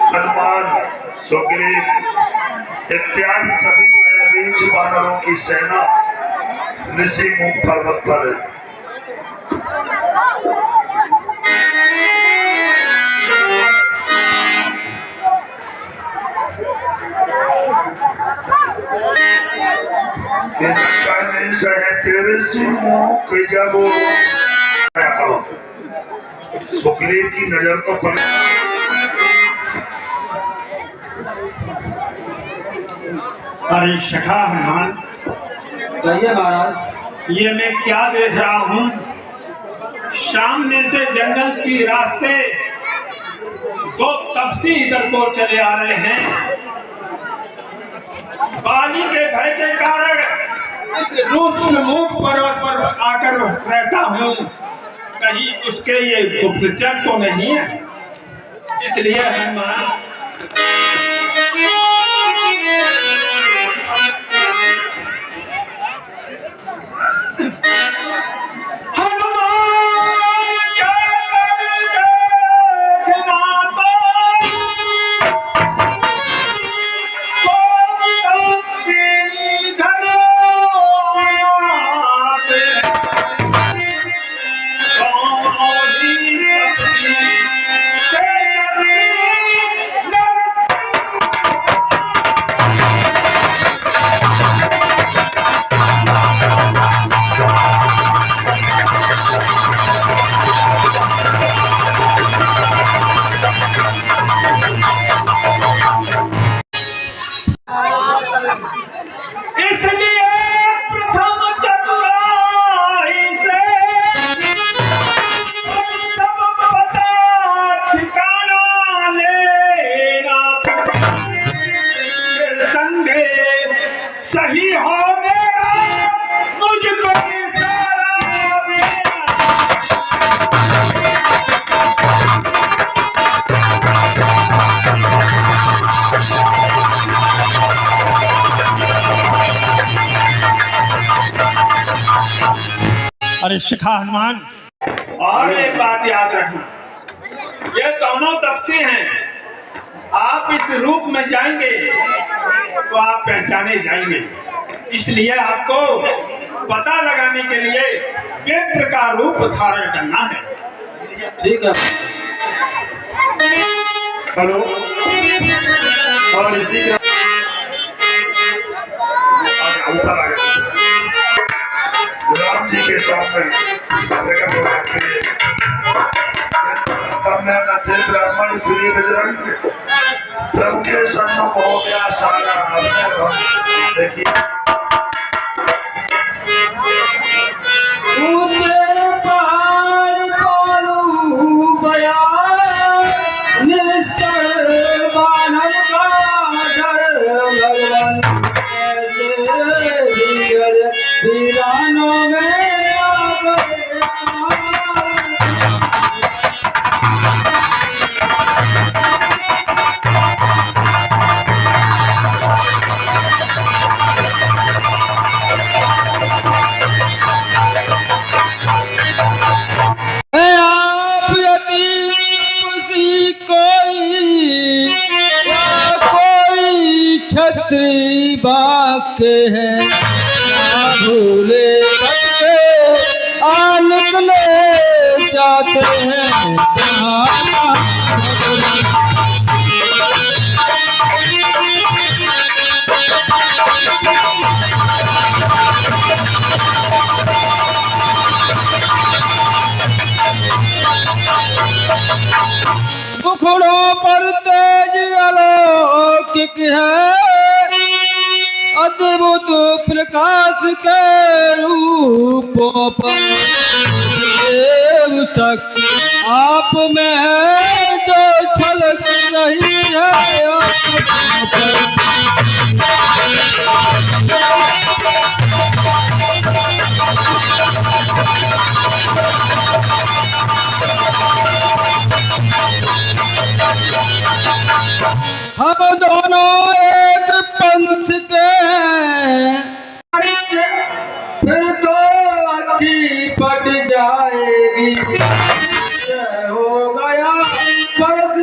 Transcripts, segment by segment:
हनुमान, सुग्रीव इत्यादि सभी रीछ वानरों की सेना ऋषि मुख पर्वत पर है। तेरे मुख जब सुग्रीव की नजर तो पड़े। अरे सखा हनुमान, कहिए महाराज। ये मैं क्या देख रहा हूँ? सामने से जंगल की रास्ते दो तपसी इधर को चले आ रहे हैं। पानी के भय के कारण इस रूपमुख पर्वत पर आकर रहता हूँ। कहीं उसके ये गुप्तचर तो नहीं है, इसलिए हनुमान सही हो मेरा मुझको अरे शिखा हनुमान, और एक बात याद रखना, ये दोनों तपसी हैं। आप इस रूप में जाएंगे तो आप पहचाने जाएंगे, इसलिए आपको पता लगाने के लिए व्यक्ति का रूप धारण करना है। ठीक है। हेलो, और इसी ऊपर आ गए राम जी के सामने ब्राह्मण श्री बजरंग प्रभु के सन्मुख हो गया सारा। देखिए ऊंचे पहाड़ कोलू बया निश्चल मानव का डर भगवान ऐसे वीरानों में छत्री बाके हैं भूले बच्चे आ निकले जाते हैं। मुखड़ों पर तेज अलौकिक है, अद्भुत प्रकाश के रूपों पर देव शक्ति आप में है जो छलक रही है। हम दोनों एक पंथ के हैं, फिर तो अच्छी पट जाएगी। हो गया परस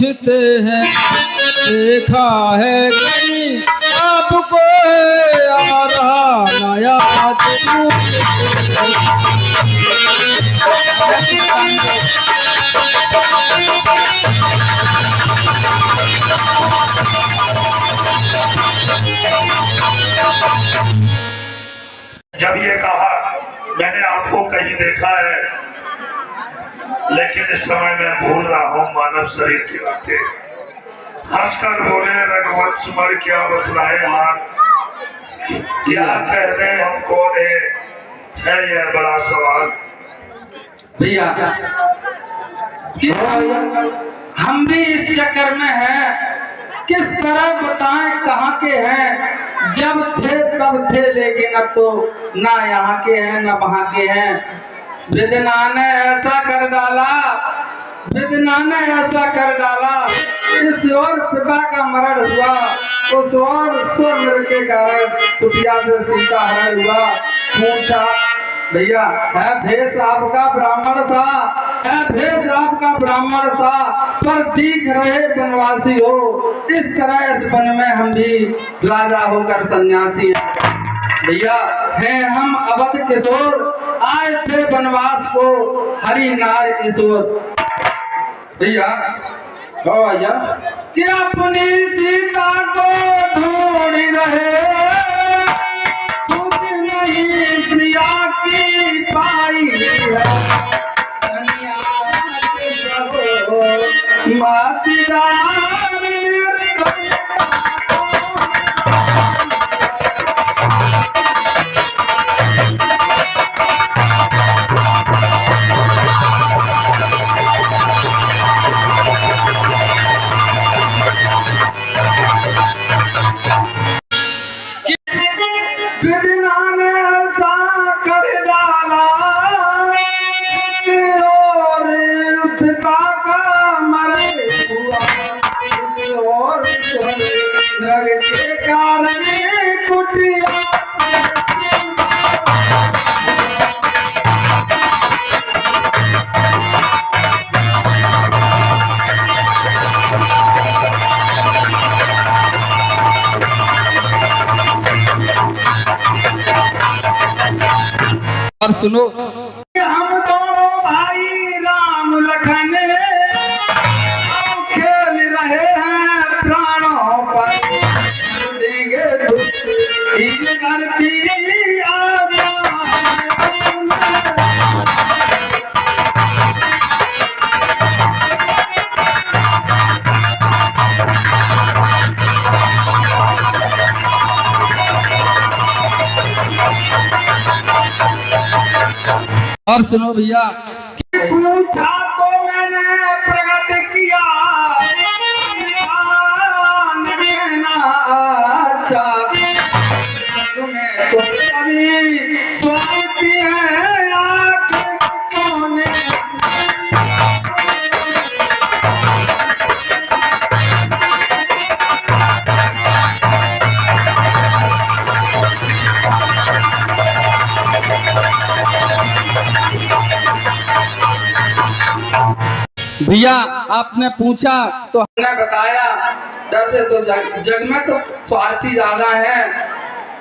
पूछते हैं देखा है कहीं आपको आ रहा नया जब ये कहा मैंने आपको कहीं देखा है, लेकिन इस समय मैं भूल रहा हूँ मानव शरीर की बातें। हंसकर बोले रघुवंश मर क्या बतलाए हाथ, क्या कह दे हम कौन है यह बड़ा सवाल। भैया कि हम भी इस चक्कर में हैं, किस तरह बताएं कहाँ के हैं। जब थे तब थे, लेकिन अब तो ना यहाँ के हैं ना वहाँ के हैं। विदना ने ऐसा कर डाला, विदना ने ऐसा कर डाला, इस और पिता का मरण हुआ, उस और स्वर के कारण कुटिया से सीता हरण हुआ। पूछा भैया है भेष आपका ब्राह्मण सा, है भेष आपका ब्राह्मण सा, पर दिख रहे वनवासी हो। इस तरह इस वन में हम भी राजा होकर सन्यासी हैं। भैया हैं हम अवध किशोर, आए थे वनवास को हरि नार ईश्वर। भैया भैया कि अपनी सीता को ढूंढ रहे, सुध नहीं सिया की पाई है, कन्या के सब मातीदार विदना ने ऐसा कर डाला, और पिता का मरण हुआ, उस और नरक के कारण कुटिया और सुनो हम दोनों भाई राम लखन खेल रहे हैं प्राणों पर, देंगे धरती और सुनो भैया कि पूछा तो मैंने प्रकट किया, अच्छा तुम्हें तो कभी स्वाति है आँख कौन। भैया आपने पूछा तो हमने बताया, वैसे तो जग में तो स्वार्थी ज्यादा है,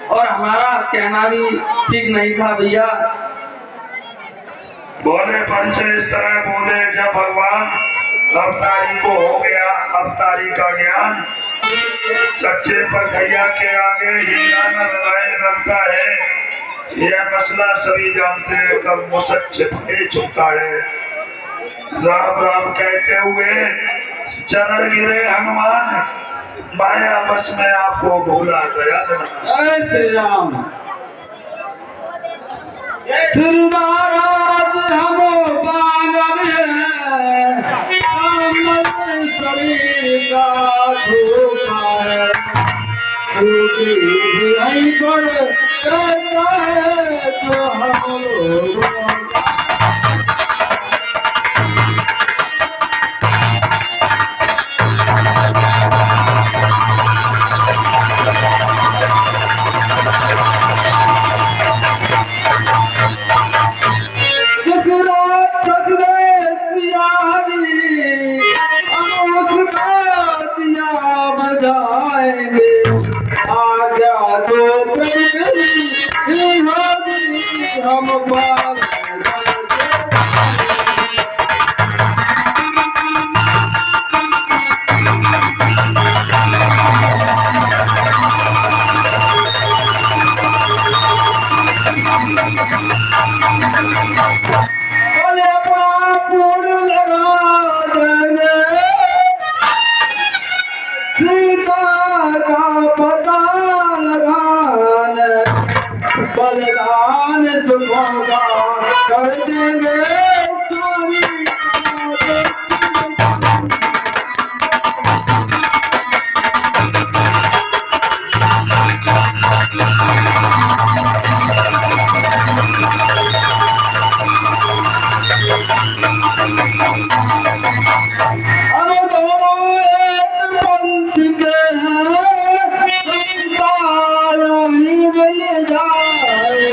और हमारा कहना भी ठीक नहीं था भैया। बोले पंच इस तरह बोले जब भगवान अवतारी को हो गया अवतारी का ज्ञान, सच्चे परखैया के आगे हीरा न लगाए रखता है। यह मसला सभी जानते हैं, कब मुसक छिपाए छुपता है। राम राम कहते हुए चरण गिरे हनुमान, माया बस में आपको भूला गया। जय श्री राम। श्री महाराज हम बानर हैं, हम शरीर का धोखा है, छूटी नहीं पर कहता है तो हम लोगों जिस रात सजरे सियारी हम उस हम पर बलिदान सुखों का कर देंगे स्वामी हम दोनों एक पंथ के हैं ही मिल जाए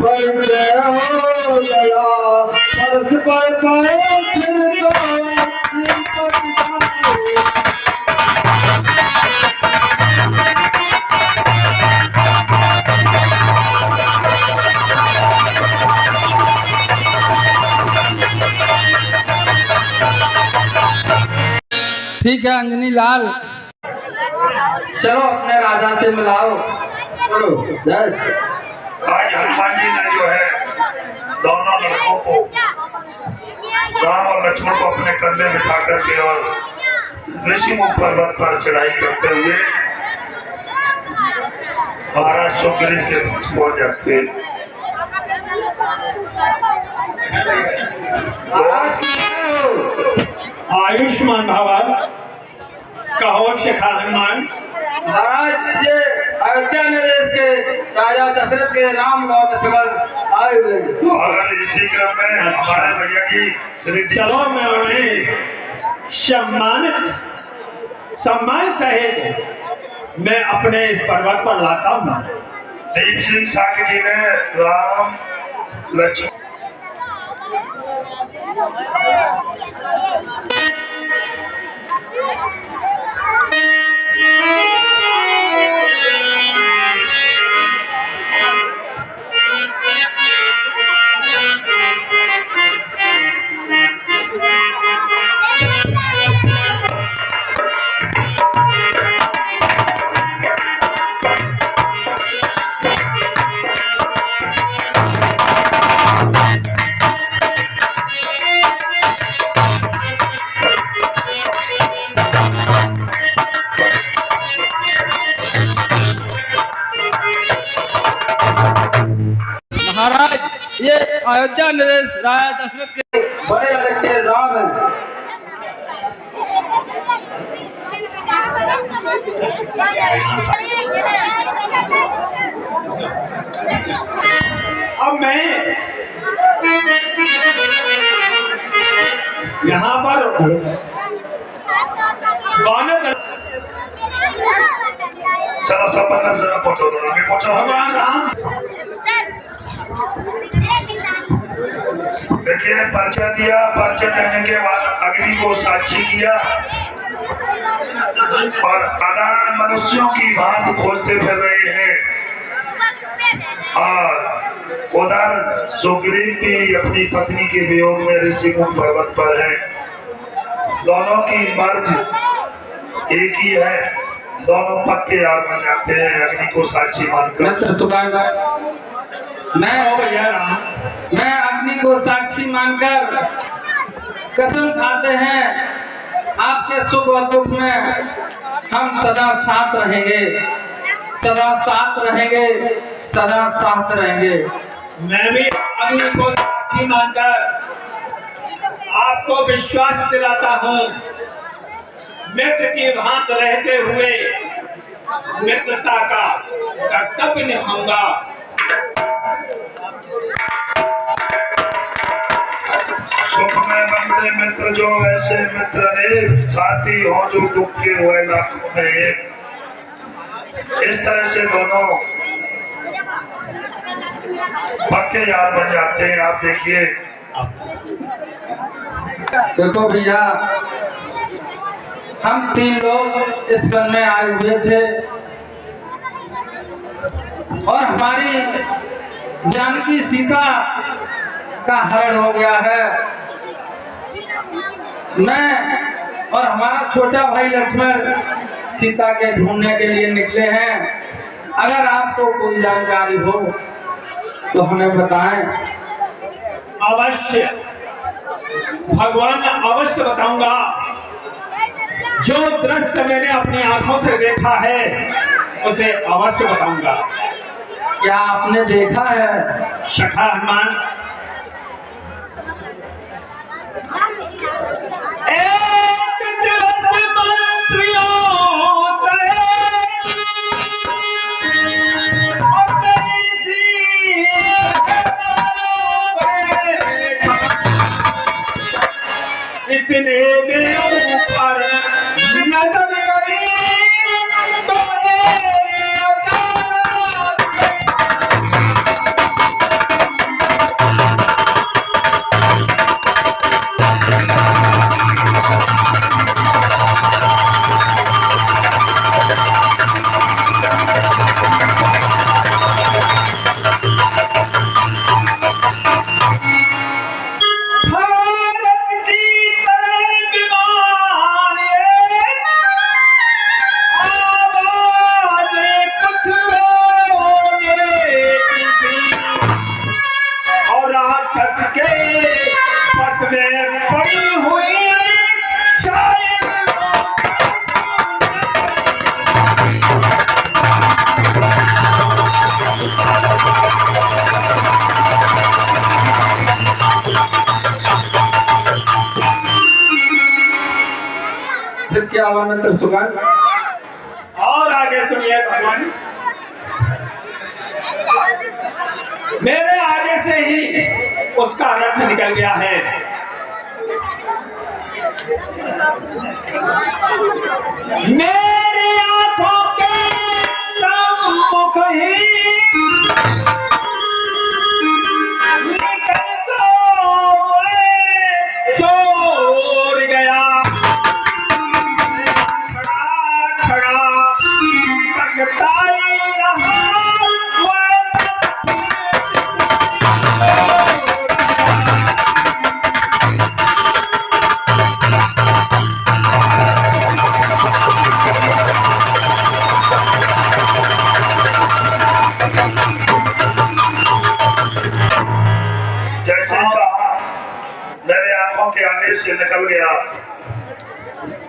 परिचय हो गया परस्पर पर फिर तो अच्छी पट जाए ठीक है अंजनी लाल, चलो अपने राजा से मिलाओ। चलो आज हनुमान जी ने जो है दोनों लड़कों को, राम और लक्ष्मण को अपने कंधे बिठा करके और ऋषिमुख पर्वत पर चढ़ाई करते हुए हमारा सुग्रीव के पास पहुंच जाते। आयुष्मान भवा। कहो शिखा हनुमान। महाराज ये अयोध्या नरेश के राजा दशरथ के राम और लक्ष्मण आए हुए हैं। और इसी क्रम में हमारे भैया की श्री चलो मैं उन्हें सम्मान सहित मैं अपने इस पर्वत पर लाता हूँ। दीप सिंह साकी जी ने राम लक्ष्मण महाराज ये अयोध्या नरेश राजा दशरथ के बड़े लड़के राम हैं। अब मैं यहाँ पर चलो सब अंदर से पहुंचो, दोनों आगे पहुंचो। भगवान राम देखिए परिचय दिया, परिचय देने के बाद अग्नि को साक्षी किया और साधारण मनुष्यों की बात खोजते फिर रहे हैं। और उधर सुग्रीव भी अपनी पत्नी के वियोग में ऋषिमुख पर्वत पर है। दोनों की मर्ज एक ही है, दोनों पक्के यार बन जाते हैं अग्नि को साक्षी मानकर। मित्र सुगंध मैं अग्नि को साक्षी मानकर कसम खाते हैं आपके सुख और दुख में हम सदा साथ रहेंगे, सदा साथ रहेंगे, सदा साथ रहेंगे। मैं भी अग्नि को साक्षी मानकर आपको विश्वास दिलाता हूँ, मित्र की भांत रहते हुए मित्रता का कर्तव्य निभाऊंगा। सुख में बंधे मित्र जो ऐसे मित्र ने, साथी हो जो दुख के हुए लाखों में एक। इस तरह से दोनों पक्के यार बन जाते हैं। आप देखिए, देखो भैया हम 3 लोग इस वन में आए हुए थे और हमारी जानकी सीता का हरण हो गया है। मैं और हमारा छोटा भाई लक्ष्मण सीता के ढूंढने के लिए निकले हैं। अगर आपको कोई जानकारी हो तो हमें बताएं। अवश्य भगवान, अवश्य बताऊंगा। जो दृश्य मैंने अपनी आंखों से देखा है उसे अवश्य बताऊंगा। क्या आपने देखा है? सखा हनुमान, एक दिवस मंत्रियों इतने में ऊपर नजर गई तो फिर क्या हुआ मंत्र सुगन? और आगे सुनिए भगवान। मेरे आगे से ही उसका रथ निकल गया है। मेरी आंखों के सम्मुख ही निकल तो चोर गया। जैसे कहा मेरे आंखों के आगे से निकल गया।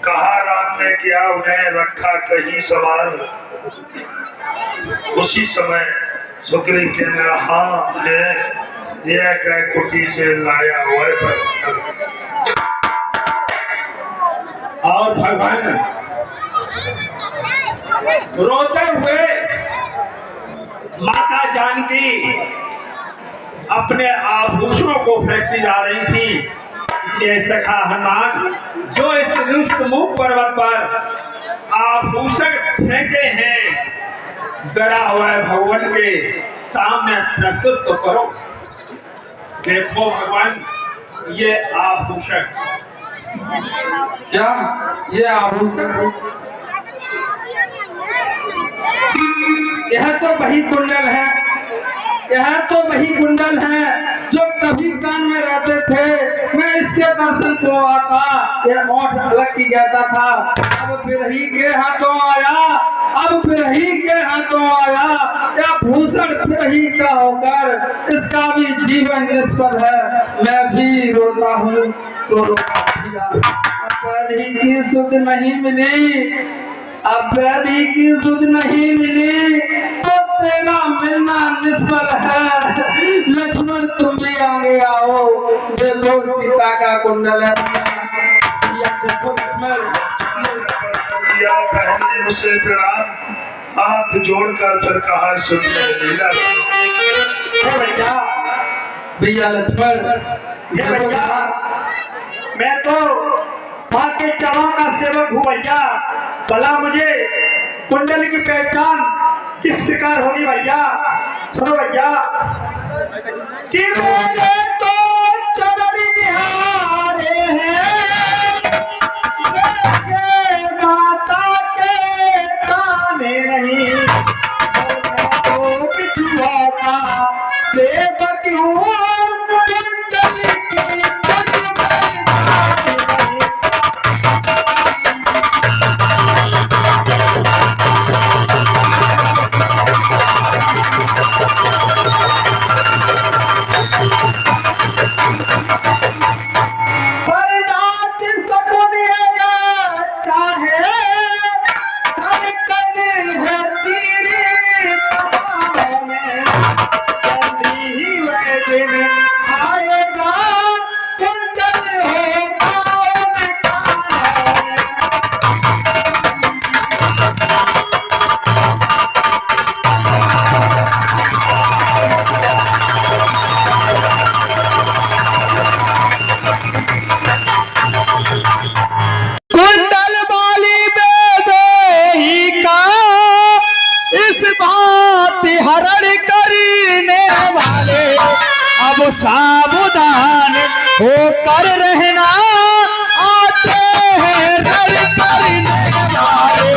कहा राम ने क्या उन्हें रखा कहीं सवार। उसी समय सुग्रीव के मेरा हाँ है यह कह कुटी से लाया हुआ पर। और भगवान रोते हुए माता जानकी अपने आभूषणों को फेंकती जा रही थी। इसलिए सखा हनुमान जो इस रुस्तमुख पर्वत पर आभूषण फेंके हैं जरा हुआ भगवान के सामने प्रस्तुत तो करो। देखो भगवान ये आभूषण। क्या ये आभूषण? यह तो वही कुंडल है, यह तो वही कुंडल है जो कभी कान में रहते थे। मैं इसके दर्शन को आता, यह ओठ अलग की कहता था। अब बिरही के हाथों आया, अब बिरही के हाथों आया। यह भूषण बिरही का होकर इसका भी जीवन निष्फल है। मैं भी रोता हूँ तो रोता फिरा। अब वैधि की सुध नहीं मिली, अब वैधि की सुध नहीं मिली तो तेरा मिलना निष्फल है। लक्ष्मण तुम भी आगे आओ, देखो सीता का कुंडल है। या देखो लक्ष्मण। पहले उसे प्रणाम हाथ जोड़कर फिर कहा सुनने लीला। भैया लक्ष्मण मैं तो माँ के चरणों का सेवक हूँ भैया। भला मुझे कुंडल की पहचान किस प्रकार होगी भैया? सुनो भैया कि मेरे तो चरण निहारे हैं, माता के गाने नहीं तो बिछुआ का से तो सावधान होकर रहना, आते हैं रण करने हमारे।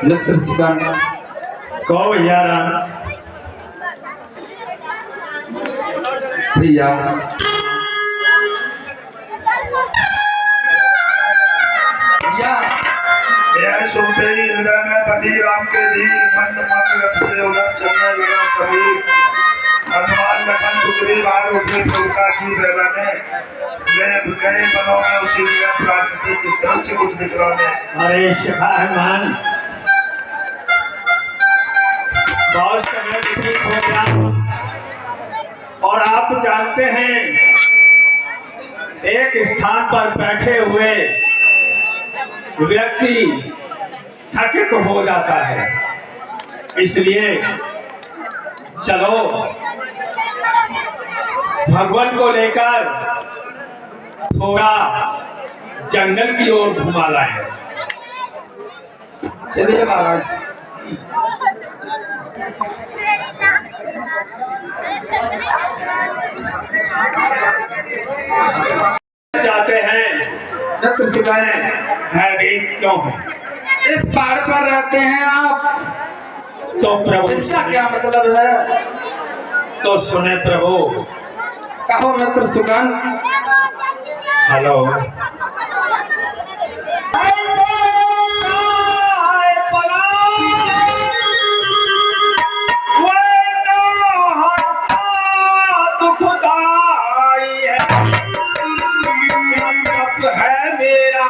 मित्र सुगन, कहो भैया राम। भैया यह सुनते ही हृदय में बदी राम के भी मन रथ से उधर चलने लगा। सभी हनुमान लखन सुग्रीव आए उठे, तुलसीदास जी बहलाने ले गए बनों में। उसी जगह प्राकृतिक दृश्य कुछ दिखलाने। अरे हनुमान, बहुत समय व्यतीत हो गया और आप जानते हैं एक स्थान पर बैठे हुए व्यक्ति थकित हो जाता है, इसलिए चलो भगवान को लेकर थोड़ा जंगल की ओर घुमा लाए। चलिए महाराज। जाते हैं मित्र सुगन, है भी क्यों है? इस पहाड़ पर रहते हैं आप, तो प्रभु इसका क्या मतलब है? तो सुने प्रभु। कहो मित्र सुगन। हेलो। है मेरा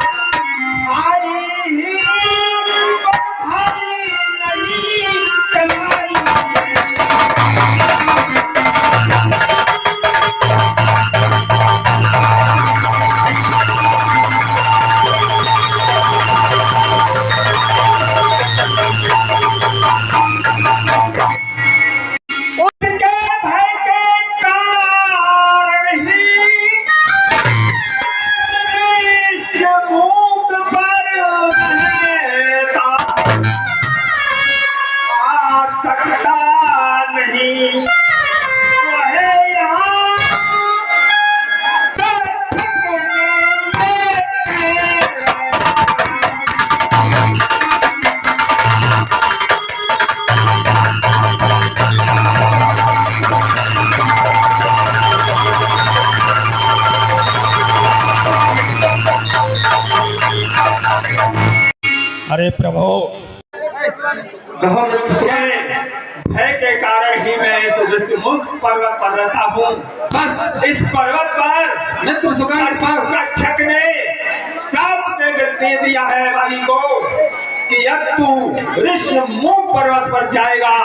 अरे प्रभु, कहो मित्र सुगन। भय के कारण ही मैं इस ऋषिमुख पर्वत पर रहता हूँ। बस इस पर्वत पर मित्र सुगन के पास रक्षक ने साफ दे दिया है वाली को कि अब तू ऋषिमुख पर्वत पर जाएगा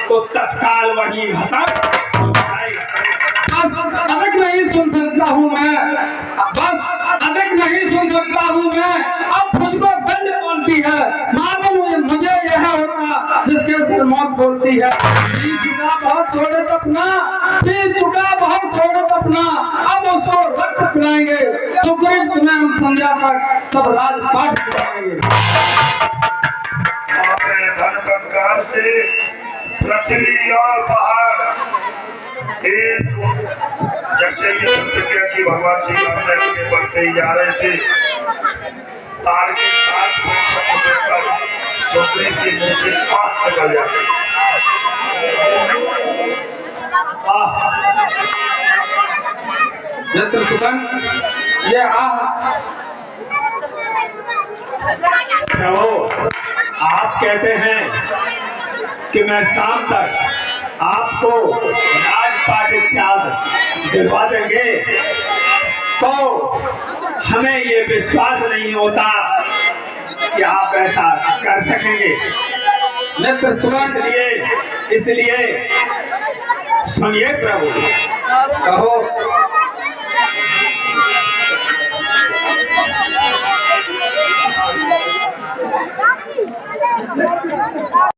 तो तत्काल वही खत्म हो जाएगा। बस अधिक नहीं सुन सकता हूँ मैं, बस अधिक नहीं सुन सकता हूँ मैं। अब मुझको दंड बोलती है, मालूम मुझे यह होता जिसके सिर मौत बोलती है। पी चुका बहुत शोहरत अपना, पी चुका बहुत शोहरत अपना, अब उसको रक्त पिलाएंगे। सुग्रीव तुम्हें हम संध्या तक सब राजपाट कराएंगे। आपने धन कंकार से पृथ्वी और पहाड़ जैसे ये प्रतिज्ञा की भगवान श्री राम ने आगे बढ़ते ही जा रहे थे। तार के साथ देखकर सुग्रीव की मुंह से आग निकल जाती। मित्र सुगन, ये प्रभु, आप कहते हैं कि मैं शाम तक आपको राजपाट इत्यादि दिलवा देंगे, तो हमें ये विश्वास नहीं होता कि आप ऐसा कर सकेंगे। मित्र सुगन, इसलिए सुनिए प्रभु। कहो